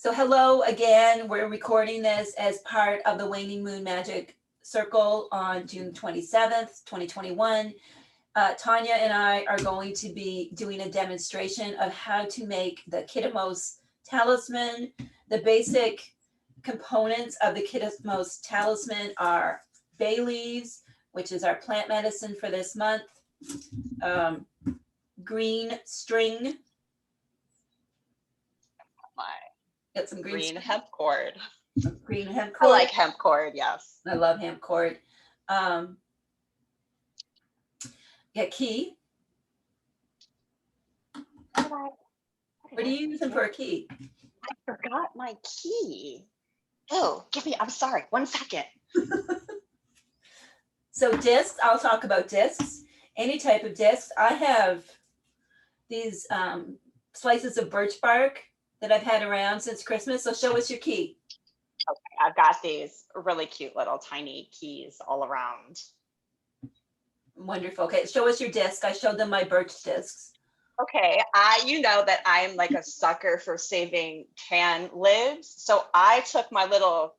So hello again. We're recording this as part of the Waning Moon Magic Circle on June 27th, 2021. Tania and I are going to be doing a demonstration of how to make the Kittimos talisman. The basic components of the Kittimos talisman are bay leaves, which is our plant medicine for this month, green string. Get some green hemp cord. Green hemp cord. I like hemp cord, yes. I love hemp cord. Get key. What are you using for a key? I forgot my key. Oh, I'm sorry, 1 second. So discs, I'll talk about discs. Any type of discs. I have these slices of birch bark that I've had around since Christmas. So show us your key. Okay, I've got these really cute little tiny keys all around. Wonderful. Okay, show us your disc. I showed them my birch discs. Okay, you know that I'm like a sucker for saving can lids. So I took my little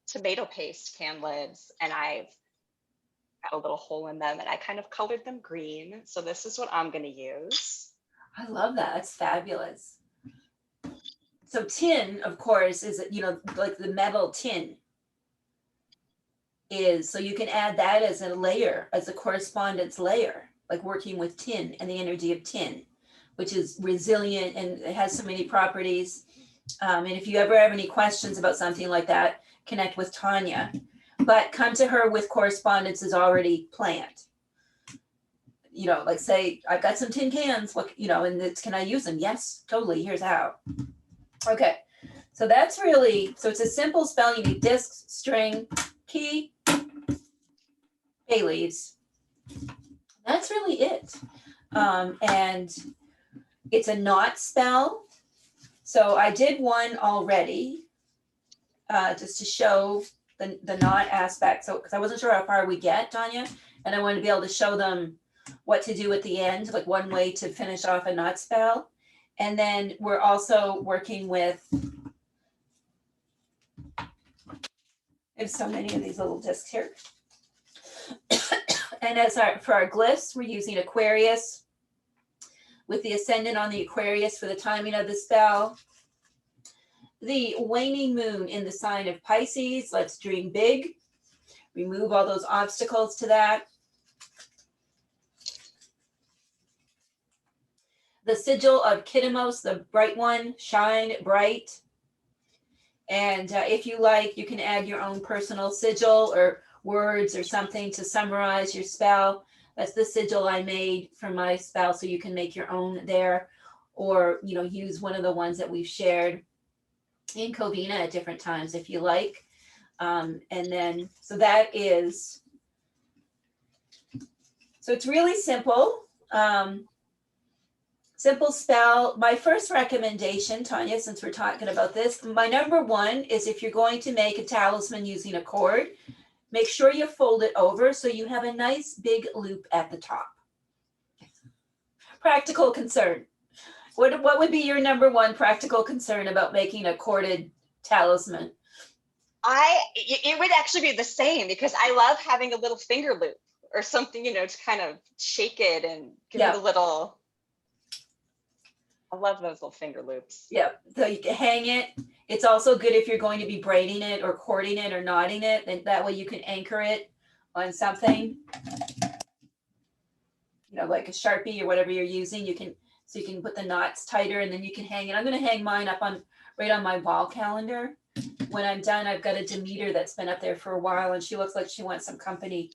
tomato paste can lids and I've got a little hole in them and I kind of colored them green. So this is what I'm gonna use. I love that. That's fabulous. So tin, of course, is, like the metal tin is, so you can add that as a layer, as a correspondence layer, like working with tin and the energy of tin, which is resilient and it has so many properties. And if you ever have any questions about something like that, connect with Tania, but come to her with correspondences already planned. Like say, I've got some tin cans, look, and can I use them? Yes, totally. Here's how. Okay. So that's really, so it's a simple spell. You need discs, string, key, bay leaves. That's really it. And it's a knot spell. So I did one already, just to show the knot aspect. So, because I wasn't sure how far we get, Tania, and I wanted to be able to show them what to do at the end, like one way to finish off a knot spell. And then we're also working with, there's so many of these little discs here. And for our glyphs, we're using Aquarius with the ascendant on the Aquarius for the timing of the spell. The waning moon in the sign of Pisces, let's dream big. Remove all those obstacles to that. The sigil of Kittimos, the bright one, shine bright. And if you like, you can add your own personal sigil or words or something to summarize your spell. That's the sigil I made for my spell, so you can make your own there, or use one of the ones that we've shared in Covina at different times if you like. And then, so it's really simple. Simple spell. My first recommendation, Tania, since we're talking about this, my number one is if you're going to make a talisman using a cord, make sure you fold it over so you have a nice big loop at the top. Practical concern. What would be your number one practical concern about making a corded talisman? It would actually be the same, because I love having a little finger loop or something, to kind of shake it and give it a little. I love those little finger loops. Yeah, so you can hang it. It's also good if you're going to be braiding it or cording it or knotting it, and that way you can anchor it on something, like a Sharpie or whatever you're using. You can put the knots tighter, and then you can hang it. I'm going to hang mine up right on my wall calendar. When I'm done, I've got a Demeter that's been up there for a while, and she looks like she wants some company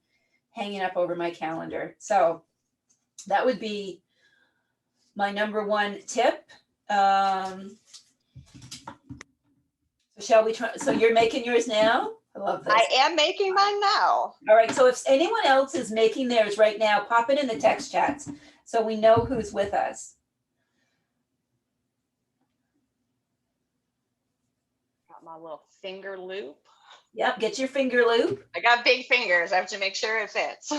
hanging up over my calendar. So that would be my number one tip. Shall we try? So you're making yours now? I love this. I am making mine now. All right. So if anyone else is making theirs right now, pop it in the text chats so we know who's with us. Got my little finger loop. Yep. Get your finger loop. I got big fingers. I have to make sure it fits.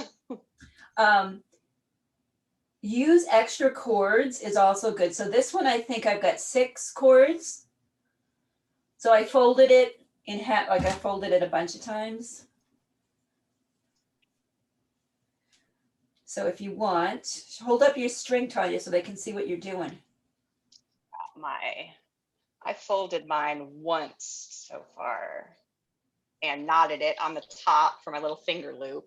use extra cords is also good. So this one, I think I've got 6 cords. So I folded it in half, like I folded it a bunch of times. So if you want, hold up your string, Tanya, so they can see what you're doing. I folded mine once so far and knotted it on the top for my little finger loop.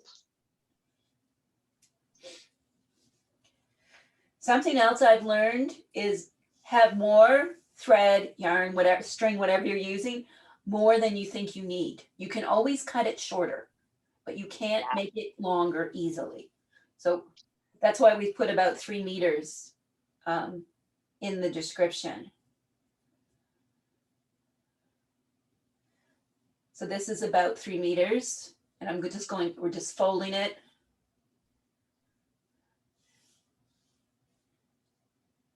Something else I've learned is have more thread, yarn, whatever, string, whatever you're using, more than you think you need. You can always cut it shorter, but you can't make it longer easily. So that's why we put about 3 meters in the description. So this is about 3 meters, and I'm just going, we're just folding it.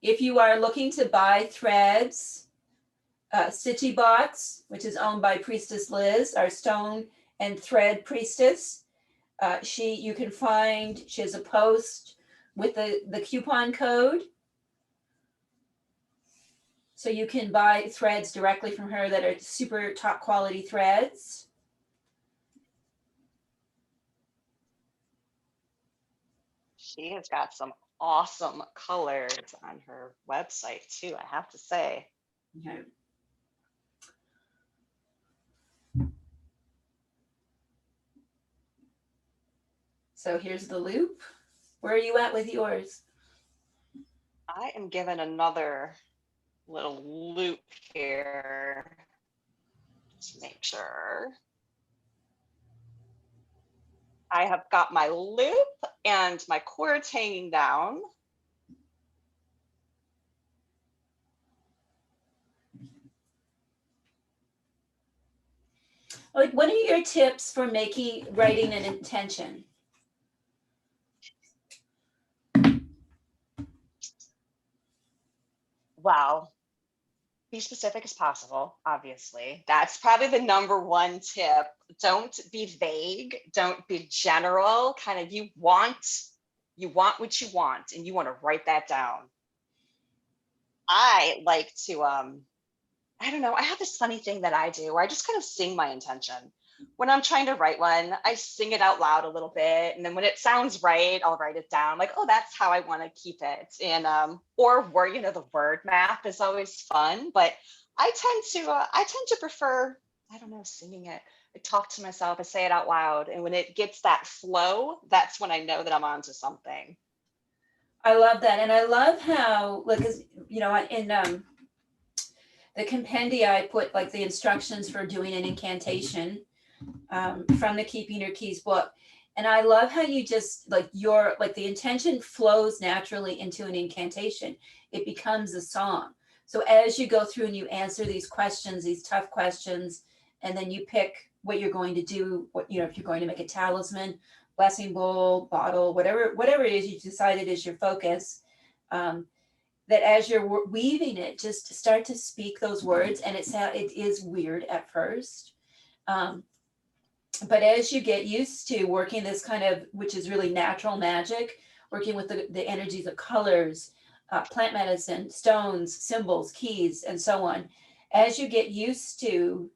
If you are looking to buy threads, Stitchy Box, which is owned by Priestess Liz, our stone and thread priestess, you can find, she has a post with the coupon code. So you can buy threads directly from her that are super top quality threads. She has got some awesome colors on her website too, I have to say. Okay. So here's the loop. Where are you at with yours? I am given another little loop here. Just make sure. I have got my loop and my cords hanging down. Like, what are your tips for writing an intention? Well, be specific as possible, obviously. That's probably the #1 tip. Don't be vague. Don't be general. Kind of you want what you want and you want to write that down. I like to I don't know, I have this funny thing that I do where I just kind of sing my intention. When I'm trying to write one, I sing it out loud a little bit. And then when it sounds right, I'll write it down. Like, oh, that's how I want to keep it. And or where, the word map is always fun. But I tend to prefer, I don't know, singing it. I talk to myself, I say it out loud. And when it gets that flow, that's when I know that I'm onto something. I love that. And I love how, like, in the compendia, I put like the instructions for doing an incantation from the Keeping Your Keys book. And I love how you just the intention flows naturally into an incantation. It becomes a song. So as you go through and you answer these questions, these tough questions, and then you pick what you're going to do, if you're going to make a talisman, blessing bowl, bottle, whatever it is you decided is your focus, that as you're weaving it, just start to speak those words. And it is weird at first. But as you get used to working this kind of, which is really natural magic, working with the energies of colors, plant medicine, stones, symbols, keys, and so on, as you get used to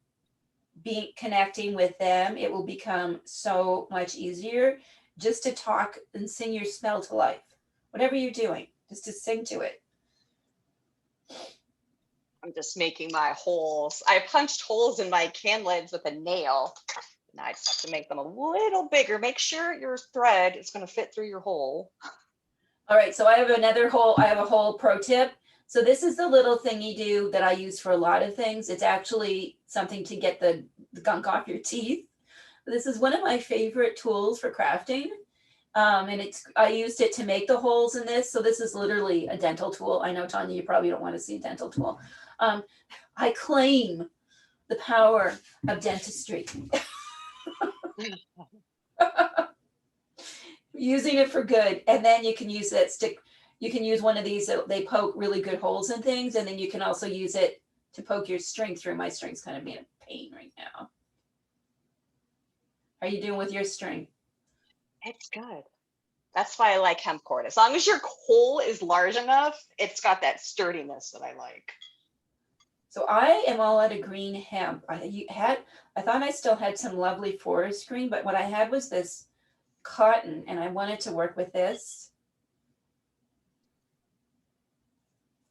connecting with them, it will become so much easier just to talk and sing your spell to life. Whatever you're doing, just to sing to it. I'm just making my holes. I punched holes in my can lids with a nail. Now I just have to make them a little bigger. Make sure your thread is going to fit through your hole. All right, so I have a whole pro tip. So this is the little thing you do that I use for a lot of things. It's actually something to get the gunk off your teeth. This is one of my favorite tools for crafting. And I used it to make the holes in this. So this is literally a dental tool. I know, Tanya, you probably don't want to see a dental tool. I claim the power of dentistry. Using it for good. And then you can use you can use one of these that they poke really good holes in things. And then you can also use it to poke your string through. My string's kind of being a pain right now. How are you doing with your string? It's good. That's why I like hemp cord. As long as your hole is large enough, it's got that sturdiness that I like. So I am all out of green hemp. I thought I still had some lovely forest green, but what I had was this cotton, and I wanted to work with this.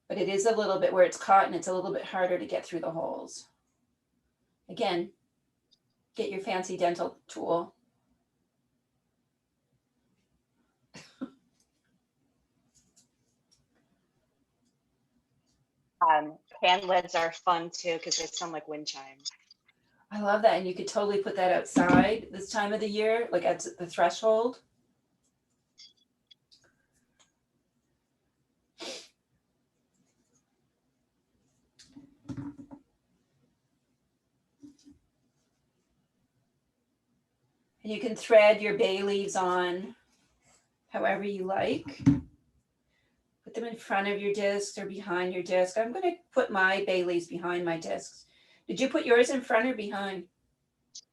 But it is a little bit, where it's cotton, it's a little bit harder to get through the holes. Again, get your fancy dental tool. Pan lids are fun too because they sound like wind chimes. I love that. And you could totally put that outside this time of the year, like at the threshold. And you can thread your bay leaves on however you like. Put them in front of your discs or behind your disc. I'm going to put my bay leaves behind my discs. Did you put yours in front or behind?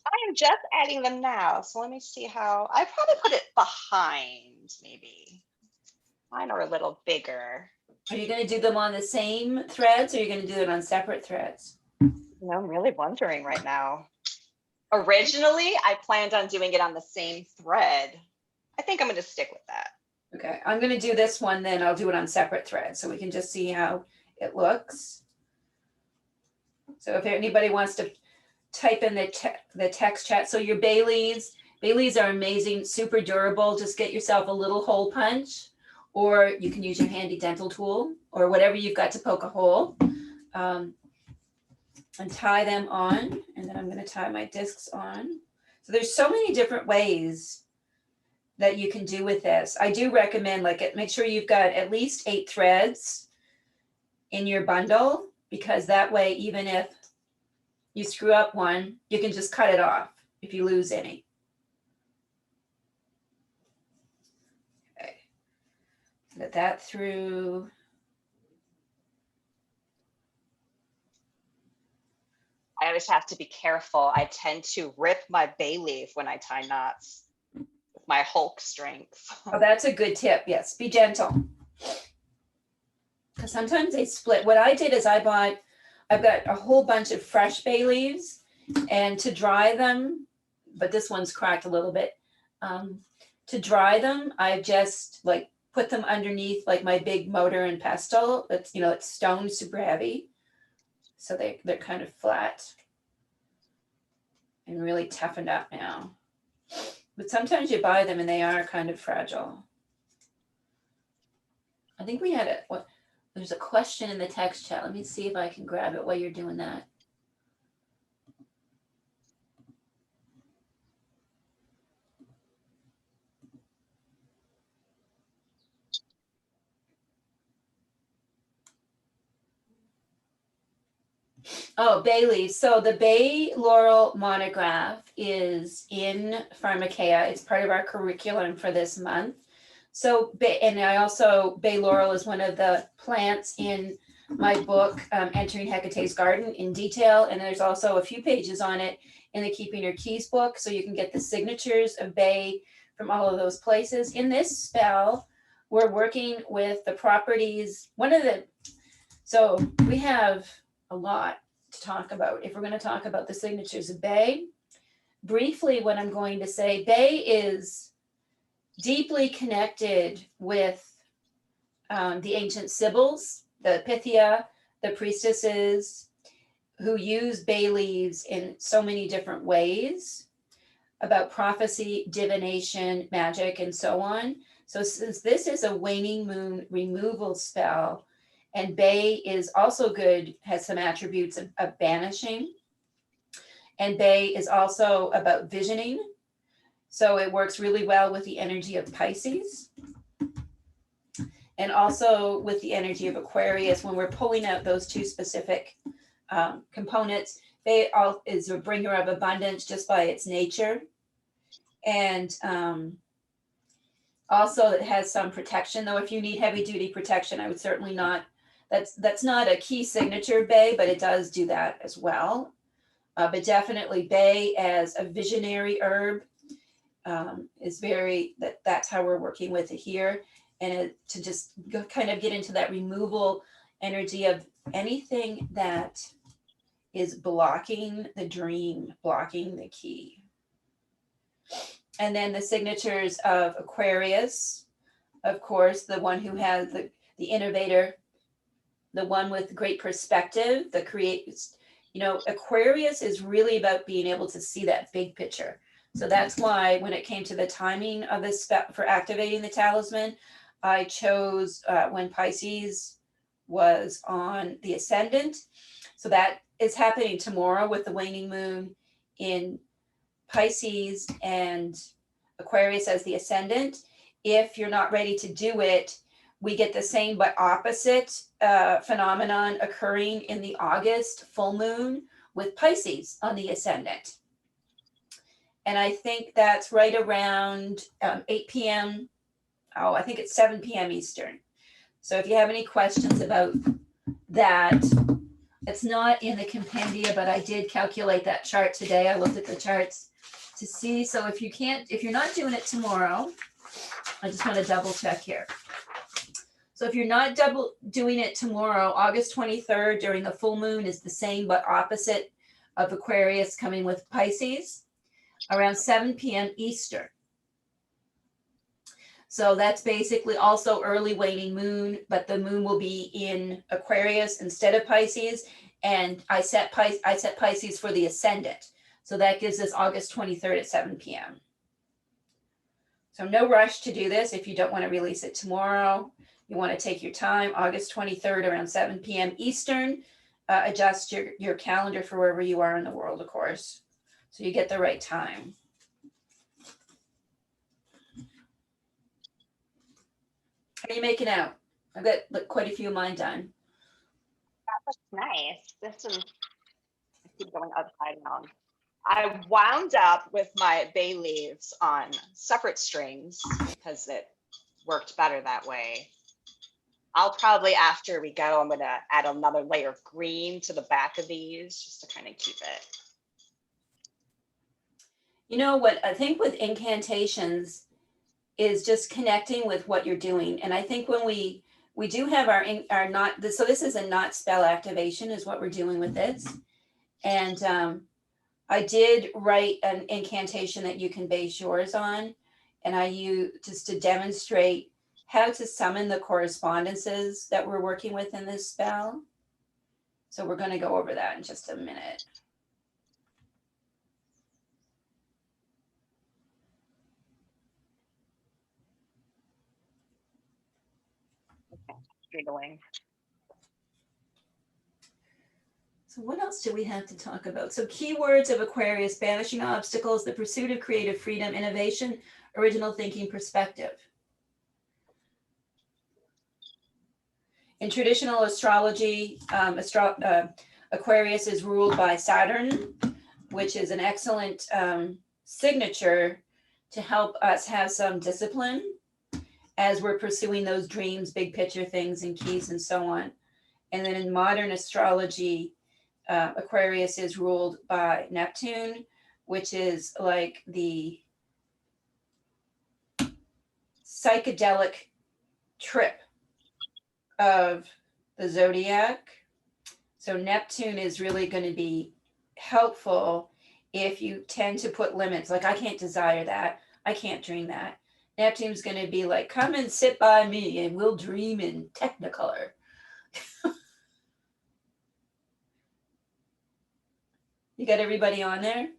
I am just adding them now. So let me see how, I probably put it behind maybe. Mine are a little bigger. Are you going to do them on the same threads or are you going to do it on separate threads? No, I'm really wondering right now. Originally, I planned on doing it on the same thread. I think I'm going to stick with that. Okay, I'm going to do this one, then I'll do it on separate threads so we can just see how it looks. So if anybody wants to type in the text chat. So your bay leaves are amazing, super durable. Just get yourself a little hole punch, or you can use your handy dental tool or whatever you've got to poke a hole. And tie them on, and then I'm going to tie my discs on. So there's so many different ways that you can do with this. I do recommend, make sure you've got at least 8 threads in your bundle, because that way, even if you screw up one, you can just cut it off if you lose any. Okay, get that through. I always have to be careful. I tend to rip my bay leaf when I tie knots with my Hulk strength. Oh, that's a good tip. Yes, be gentle. Because sometimes they split. What I did is I've got a whole bunch of fresh bay leaves, and to dry them, but this one's cracked a little bit. To dry them, I've just put them underneath my big mortar and pestle. It's stone super heavy. So they're kind of flat and really toughened up now. But sometimes you buy them and they are kind of fragile. I think we had there's a question in the text chat. Let me see if I can grab it while you're doing that. Oh, bay leaves. So the Bay Laurel monograph is in Pharmakeia. It's part of our curriculum for this month. So, and Bay Laurel is one of the plants in my book, Entering Hecate's Garden in Detail. And there's also a few pages on it in the Keeping Your Keys book. So you can get the signatures of bay from all of those places. In this spell, we're working with the properties. So we have a lot to talk about. If we're going to talk about the signatures of bay, briefly, what I'm going to say, bay is deeply connected with the ancient Sibyls, the Pythia, the priestesses, who use bay leaves in so many different ways about prophecy, divination, magic, and so on. So since this is a waning moon removal spell, and bay is also good, has some attributes of banishing, and bay is also about visioning. So it works really well with the energy of Pisces and also with the energy of Aquarius when we're pulling out those two specific components. Bay is a bringer of abundance just by its nature. And also it has some protection, though if you need heavy duty protection, I would certainly not, that's not a key signature bay, but it does do that as well. But definitely bay as a visionary herb is very, that's how we're working with it here. And to just go, kind of get into that removal energy of anything that is blocking the dream, blocking the key. And then the signatures of Aquarius, of course, the one who has the innovator, the one with great perspective, the Aquarius is really about being able to see that big picture. So that's why when it came to the timing of this for activating the talisman, I chose when Pisces was on the ascendant. So that is happening tomorrow with the waning moon in Pisces and Aquarius as the ascendant. If you're not ready to do it, we get the same but opposite phenomenon occurring in the August full moon with Pisces on the ascendant. And I think that's right around 8 p.m. Oh, I think it's 7 p.m. Eastern. So if you have any questions about that, it's not in the compendia, but I did calculate that chart today. I looked at the charts to see. So if you're not doing it tomorrow, I just want to double check here. So if you're not doing it tomorrow, August 23rd during the full moon is the same but opposite of Aquarius coming with Pisces around 7 p.m. Eastern. So that's basically also early waning moon, but the moon will be in Aquarius instead of Pisces. And I set Pisces for the ascendant. So that gives us August 23rd at 7 p.m. So no rush to do this if you don't want to release it tomorrow. You want to take your time, August 23rd around 7 p.m. Eastern. Adjust your calendar for wherever you are in the world, of course, so you get the right time. How are you making out? I've got quite a few of mine done. That looks nice. This is, I keep going upside down. I wound up with my bay leaves on separate strings because it worked better that way. I'll probably, after we go, I'm going to add another layer of green to the back of these just to kind of keep it. You know what I think with incantations is just connecting with what you're doing. And I think when we do have our knot, so this is a knot spell activation is what we're doing with this. And I did write an incantation that you can base yours on. And I use just to demonstrate how to summon the correspondences that we're working with in this spell. So we're going to go over that in just a minute. Giggling. So what else do we have to talk about? So keywords of Aquarius: banishing obstacles, the pursuit of creative freedom, innovation, original thinking, perspective. In traditional astrology, Aquarius is ruled by Saturn, which is an excellent signature to help us have some discipline as we're pursuing those dreams, big picture things and keys and so on. And then in modern astrology, Aquarius is ruled by Neptune, which is like the psychedelic trip of the zodiac. So Neptune is really going to be helpful if you tend to put limits. Like, I can't desire that. I can't dream that. Neptune's going to be like, come and sit by me and we'll dream in Technicolor. You got everybody on there?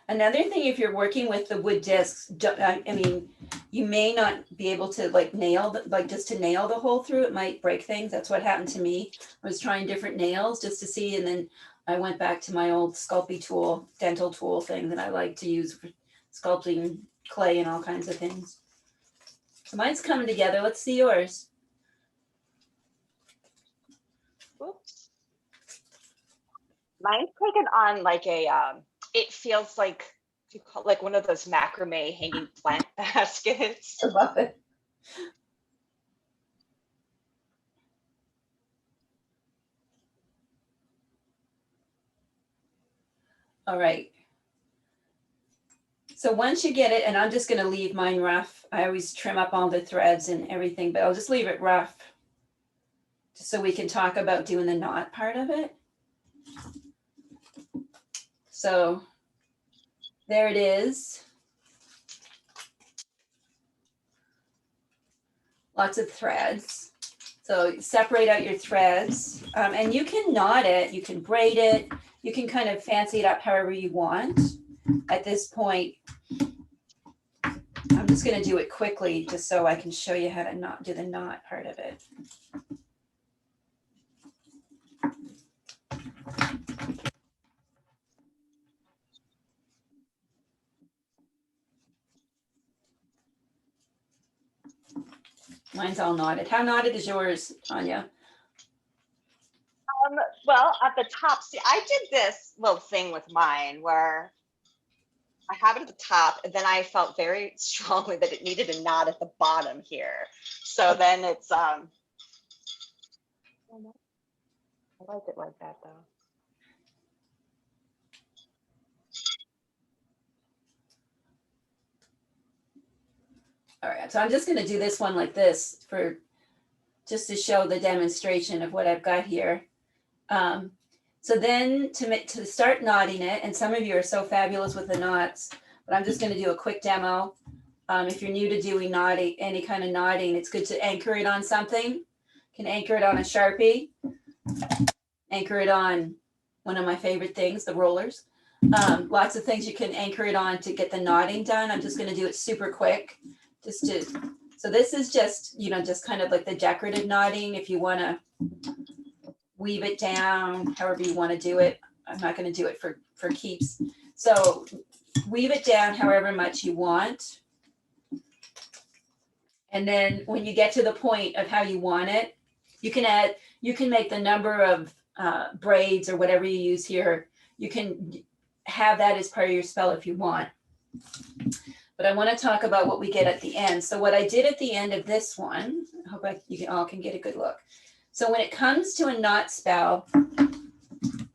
Another thing, if you're working with the wood discs, I mean, you may not be able to like nail the hole through. It might break things. That's what happened to me. I was trying different nails just to see, and then I went back to my old Sculpey tool, dental tool thing that I like to use for sculpting clay and all kinds of things. So mine's coming together. Let's see yours. Oops. Mine's taken on like a, it feels like, you call like one of those macrame hanging plant baskets. I love it. All right. So once you get it, and I'm just going to leave mine rough. I always trim up all the threads and everything, but I'll just leave it rough just so we can talk about doing the knot part of it. So there it is. Lots of threads. So separate out your threads, and you can knot it, you can braid it, you can kind of fancy it up however you want. At this point, I'm just going to do it quickly just so I can show you how to do the knot part of it. Mine's all knotted. How knotted is yours, Tanya? Well, at the top, see, I did this little thing with mine where I have it at the top, and then I felt very strongly that it needed a knot at the bottom here. So then it's, I like it like that though. All right, so I'm just going to do this one like this for just to show the demonstration of what I've got here. So then to start knotting it, and some of you are so fabulous with the knots, but I'm just going to do a quick demo. If you're new to doing knotting, any kind of knotting, it's good to anchor it on something. You can anchor it on a Sharpie, anchor it on one of my favorite things, the rollers. Lots of things you can anchor it on to get the knotting done. I'm just going to do it super quick. So this is just, just kind of like the decorative knotting. If you want to weave it down, however you want to do it. I'm not going to do it for keeps. So weave it down however much you want. And then when you get to the point of how you want it, you can make the number of braids or whatever you use here. You can have that as part of your spell if you want. But I want to talk about what we get at the end. So what I did at the end of this one, I hope you all can get a good look. So when it comes to a knot spell,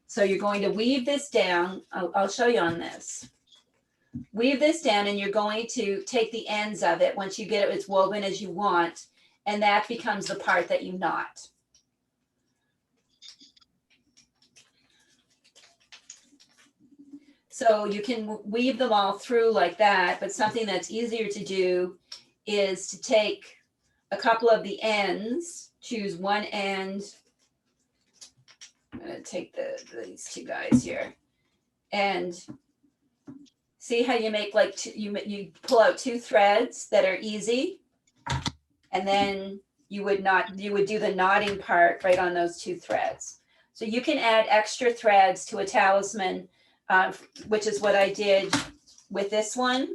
so you're going to weave this down. I'll show you on this. Weave this down, and you're going to take the ends of it once you get it as woven as you want, and that becomes the part that you knot. So you can weave them all through like that, but something that's easier to do is to take a couple of the ends, choose one end. I'm going to take these two guys here, and see how you make like you pull out two threads that are easy, and then you would do the knotting part right on those two threads. So you can add extra threads to a talisman, which is what I did with this one.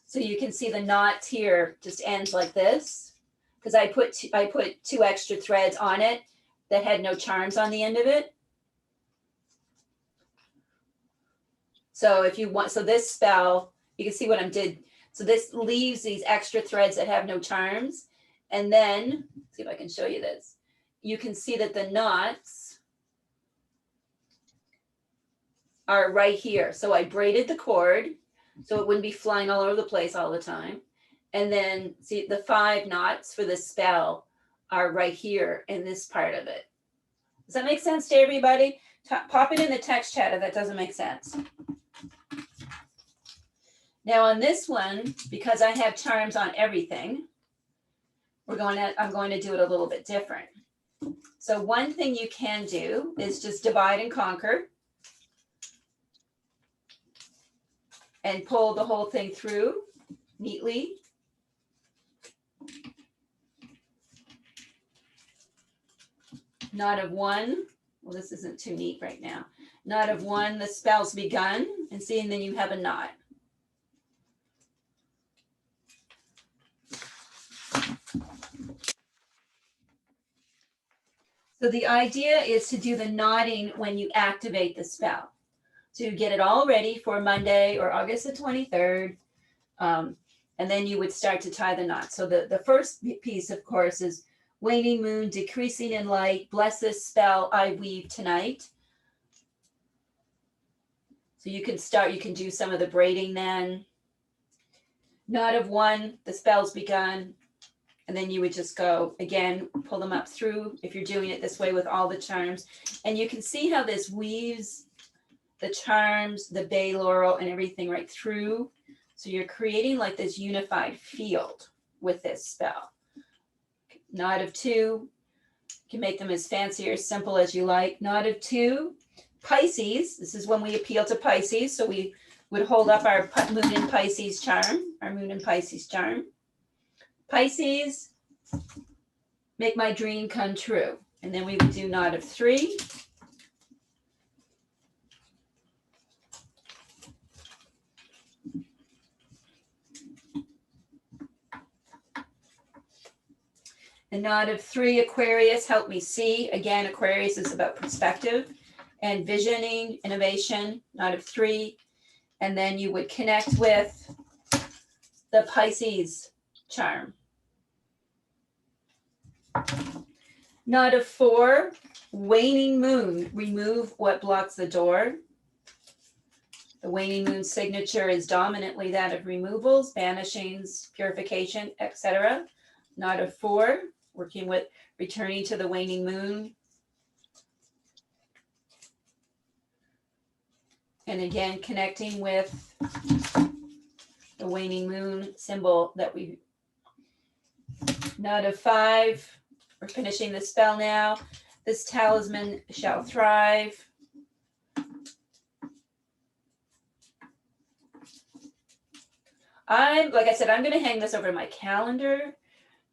So you can see the knots here just ends like this, because I put two extra threads on it that had no charms on the end of it. So if you want, so this spell, you can see what I did. So this leaves these extra threads that have no charms. And then, see if I can show you this. You can see that the knots are right here. So I braided the cord so it wouldn't be flying all over the place all the time. And then see the 5 knots for the spell are right here in this part of it. Does that make sense to everybody? Pop it in the text chat if that doesn't make sense. Now on this one, because I have charms on everything, I'm going to do it a little bit different. So one thing you can do is just divide and conquer and pull the whole thing through neatly. Knot of 1. Well, this isn't too neat right now. Knot of 1, the spell's begun, and see, and then you have a knot. So the idea is to do the knotting when you activate the spell. So you get it all ready for Monday or August the 23rd. And then you would start to tie the knot. So the first piece, of course, is waning moon, decreasing in light, bless this spell I weave tonight. So you can do some of the braiding then. Knot of one, the spell's begun. And then you would just go, again, pull them up through if you're doing it this way with all the charms. And you can see how this weaves the charms, the bay laurel, and everything right through. So you're creating like this unified field with this spell. Knot of two, you can make them as fancy or simple as you like. Knot of two, Pisces, this is when we appeal to Pisces. So we would hold up our Moon in Pisces charm, our Moon in Pisces charm. Pisces, make my dream come true. And then we would do knot of three. A knot of three, Aquarius, help me see. Again, Aquarius is about perspective and visioning, innovation, knot of three. And then you would connect with the Pisces charm. Knot of four, waning moon, remove what blocks the door. The waning moon signature is dominantly that of removals, banishings, purification, etc. Knot of four, working with returning to the waning moon. And again, connecting with the waning moon symbol that we, knot of five, we're finishing the spell now. This talisman shall thrive. Like I said, I'm going to hang this over my calendar,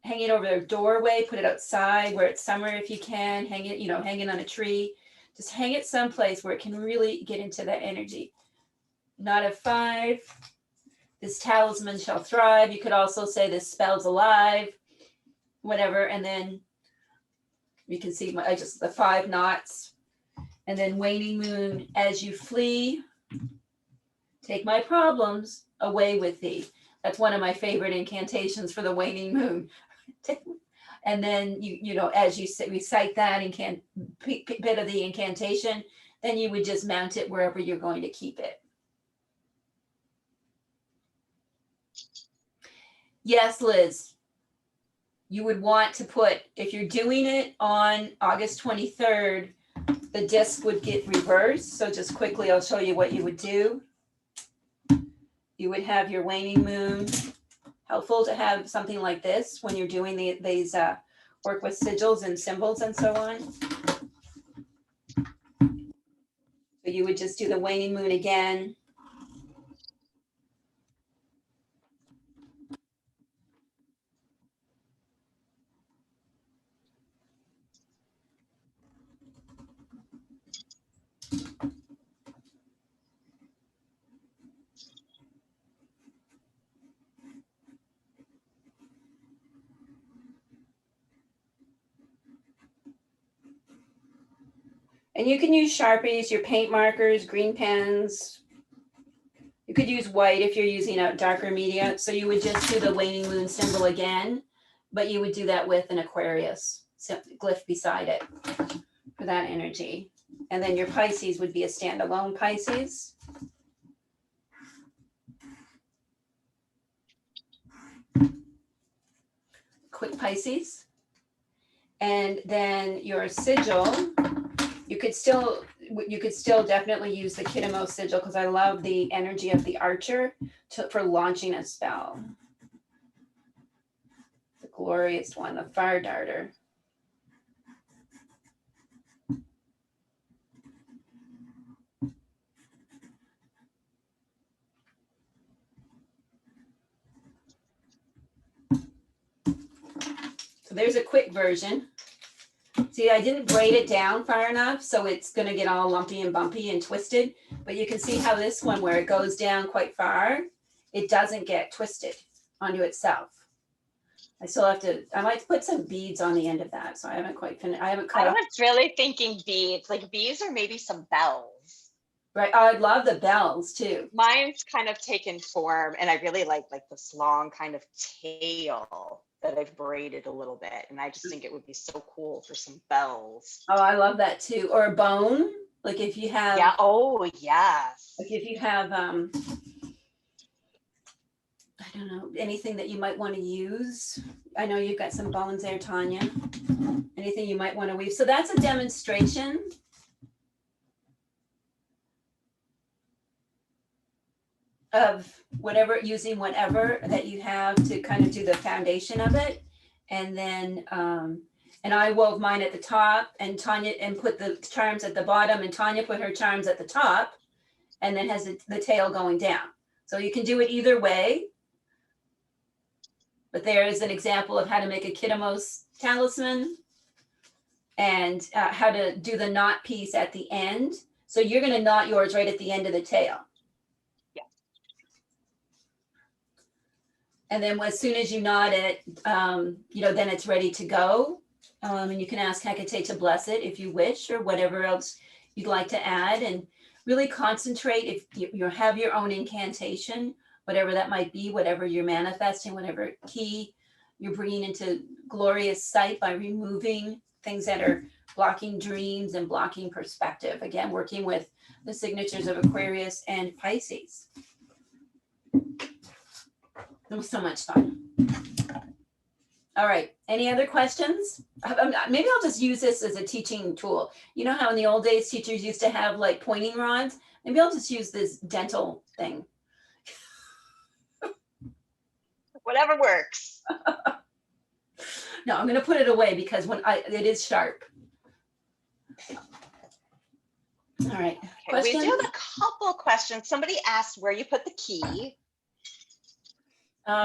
hang it over the doorway, put it outside where it's summer if you can, hang it, hang it on a tree. Just hang it someplace where it can really get into that energy. Knot of five, this talisman shall thrive. You could also say this spell's alive, whatever, and then you can see the 5 knots. And then waning moon, as you flee, take my problems away with thee. That's one of my favorite incantations for the waning moon. And then as you recite that bit of the incantation, then you would just mount it wherever you're going to keep it. Yes, Liz. You would want to put, if you're doing it on August 23rd, the disc would get reversed. So just quickly, I'll show you what you would do. You would have your waning moon. Helpful to have something like this when you're doing these work with sigils and symbols and so on. So you would just do the waning moon again. And you can use Sharpies, your paint markers, green pens. You could use white if you're using a darker media. So you would just do the waning moon symbol again, but you would do that with an Aquarius glyph beside it for that energy. And then your Pisces would be a standalone Pisces. Quick Pisces. And then your sigil, you could still definitely use the Kitamo sigil because I love the energy of the archer for launching a spell. The glorious one, the fire darter. So there's a quick version. See, I didn't braid it down far enough, so it's going to get all lumpy and bumpy and twisted. But you can see how this one, where it goes down quite far, it doesn't get twisted onto itself. I still have to, I might put some beads on the end of that. So I haven't quite finished. I haven't cut I off. was really thinking beads, like beads or maybe some bells. Right. I love the bells too. Mine's kind of taken form, and I really like this long kind of tail that I've braided a little bit. And I just think it would be so cool for some bells. Oh, I love that too. Or a bone. Like if you have, Yeah. Oh, yes. like if you have, I don't know, anything that you might want to use. I know you've got some bones there, Tanya. Anything you might want to weave. So that's a demonstration. Of whatever, using whatever that you have to kind of do the foundation of it. And then, and I wove mine at the top, and Tanya, and put the charms at the bottom, and Tanya put her charms at the top, and then has the tail going down. So you can do it either way. But there is an example of how to make a Kitamos talisman, and how to do the knot piece at the end. So you're going to knot yours right at the end of the tail. And then as soon as you knot it, you know, then it's ready to go. And you can ask Hecate to bless it if you wish, or whatever else you'd like to add, and really concentrate. If you have your own incantation, whatever that might be, whatever you're manifesting, whatever key you're bringing into glorious sight by removing things that are blocking dreams and blocking perspective. Again, working with the signatures of Aquarius and Pisces. It was so much fun. All right. Any other questions? Maybe I'll just use this as a teaching tool. You know how in the old days teachers used to have like pointing rods? Maybe I'll just use this dental thing. Whatever works. No, I'm going to put it away because it is sharp. All right. Okay, we do have a couple questions. Somebody asked where you put the key.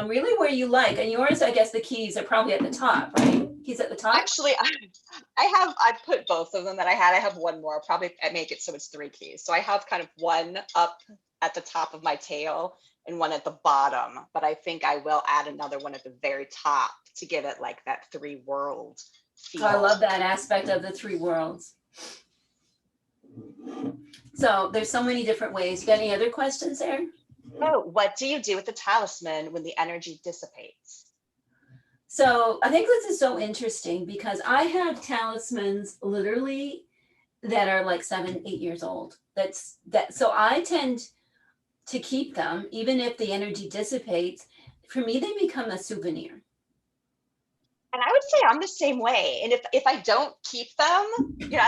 Really where you like. And yours, I guess the keys are probably at the top, right? Keys at the top? Actually, I put both of them that I had. I have one more. I'll probably make it so it's 3 keys. So I have kind of one up at the top of my tail and one at the bottom. But I think I will add another one at the very top to give it like that 3 world feel. I love that aspect of the 3 worlds. So there's so many different ways. You got any other questions there? Oh, what do you do with the talisman when the energy dissipates? So I think this is so interesting because I have talismans literally that are like 7, 8 years old. So I tend to keep them, even if the energy dissipates. For me, they become a souvenir. And I would say I'm the same way. And if I don't keep them, you know,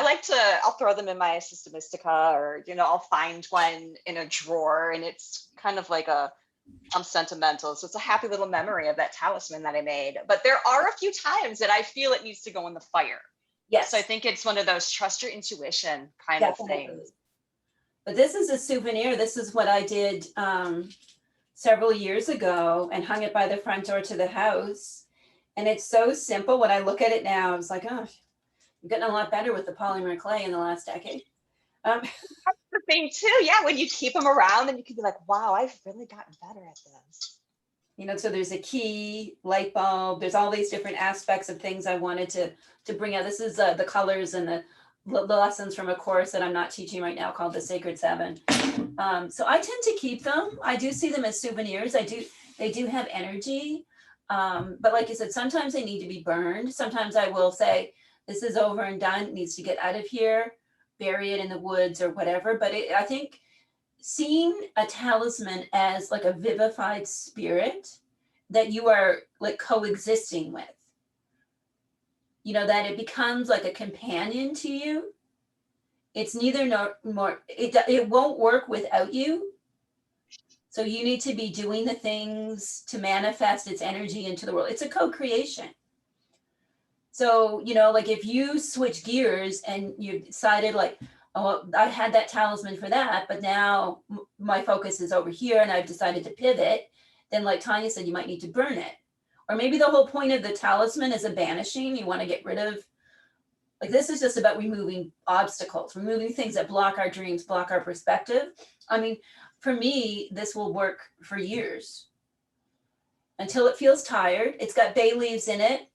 I'll throw them in my System Mystica, or, you know, I'll find one in a drawer, and it's kind of like I'm sentimental. So it's a happy little memory of that talisman that I made. But there are a few times that I feel it needs to go in the fire. Yes. So I think it's one of those trust your intuition kind of things. But this is a souvenir. This is what I did several years ago and hung it by the front door to the house. And it's so simple. When I look at it now, I was like, oh, I'm getting a lot better with the polymer clay in the last decade. That's the thing too. Yeah, when you keep them around, then you can be like, wow, I've really gotten better at this. You know, so there's a key, light bulb. There's all these different aspects of things I wanted to bring out. This is the colors and the lessons from a course that I'm not teaching right now called the Sacred 7. So I tend to keep them. I do see them as souvenirs. They do have energy. But like you said, sometimes they need to be burned. Sometimes I will say, this is over and done, it needs to get out of here, bury it in the woods or whatever. But I think seeing a talisman as like a vivified spirit that you are like coexisting with, you know, that it becomes like a companion to you. It's neither nor more, it won't work without you. So you need to be doing the things to manifest its energy into the world. It's a co-creation. So, you know, like if you switch gears and you decided like, oh, I had that talisman for that, but now my focus is over here and I've decided to pivot, then like Tanya said, you might need to burn it. Or maybe the whole point of the talisman is a banishing. You want to get rid of, like this is just about removing obstacles, removing things that block our dreams, block our perspective. I mean, for me, this will work for years. until it feels tired. It's got bay leaves in it.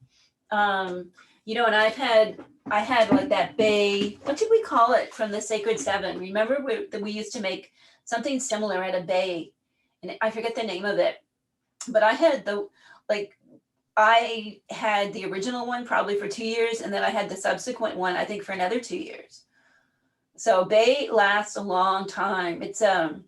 You know, and I had like that bay, what did we call it from the Sacred Seven? Remember that we used to make something similar at a bay, and I forget the name of it, but I had I had the original one probably for 2 years, and then I had the subsequent one, I think, for another 2 years. So bay lasts a long time. It's an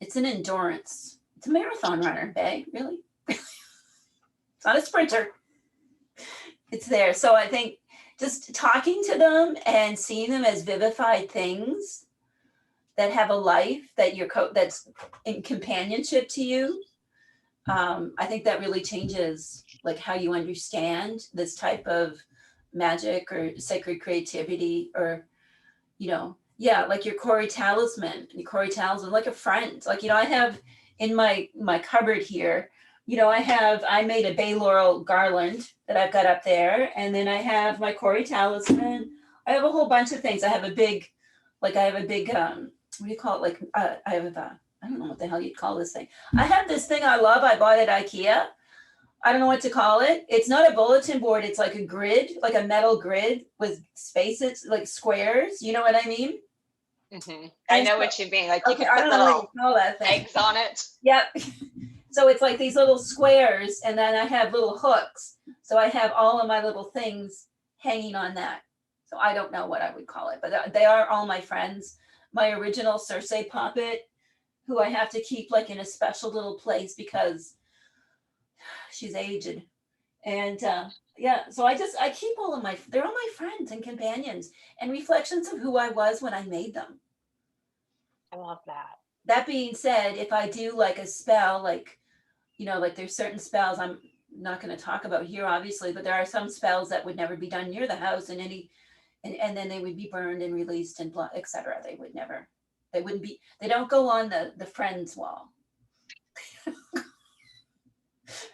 endurance. It's a marathon runner, bay, really. It's not a sprinter. It's there. So I think just talking to them and seeing them as vivified things that have a life that that's in companionship to you. I think that really changes like how you understand this type of magic or sacred creativity, or, you know, yeah, like your Corey talisman, like a friend. Like, you know, I have in my cupboard here, you know, I made a bay laurel garland that I've got up there. And then I have my Corey talisman. I have a whole bunch of things. I have a big, what do you call it? Like, I don't know what the hell you'd call this thing. I have this thing I love. I bought at IKEA. I don't know what to call it. It's not a bulletin board. It's like a grid, like a metal grid with spaces, like squares. You know what I mean? Mm-hmm. I know what you mean. Like you can put little eggs on it. Yep. So it's like these little squares, and then I have little hooks. So I have all of my little things hanging on that. So I don't know what I would call it, but they are all my friends. My original Circe puppet, who I have to keep like in a special little place because she's aged. And yeah, so I keep they're all my friends and companions and reflections of who I was when I made them. I love that. That being said, if I do like a spell, like, you know, like there's certain spells I'm not going to talk about here, obviously, but there are some spells that would never be done near the house, and then they would be burned and released and etc. They don't go on the friends wall.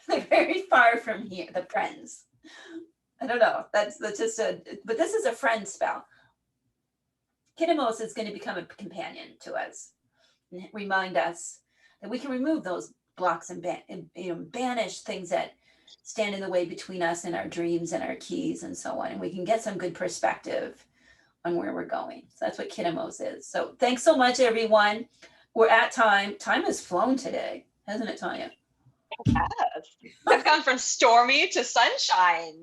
They're very far from here, the friends. I don't know. That's just but this is a friend spell. Kinemos is going to become a companion to us and remind us that we can remove those blocks and banish things that stand in the way between us and our dreams and our keys and so on. And we can get some good perspective on where we're going. So that's what Kinemos is. So thanks so much, everyone. We're at time. Time has flown today, hasn't it, Tania? Yes. I've gone from stormy to sunshine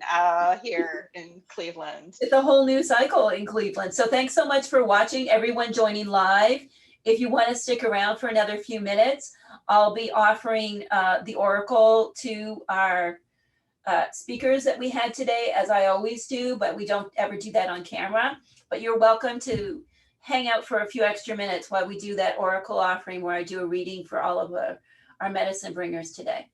here in Cleveland. It's a whole new cycle in Cleveland. So thanks so much for watching, everyone joining live. If you want to stick around for another few minutes, I'll be offering the oracle to our speakers that we had today, as I always do, but we don't ever do that on camera. But you're welcome to hang out for a few extra minutes while we do that oracle offering, where I do a reading for all of our medicine bringers today.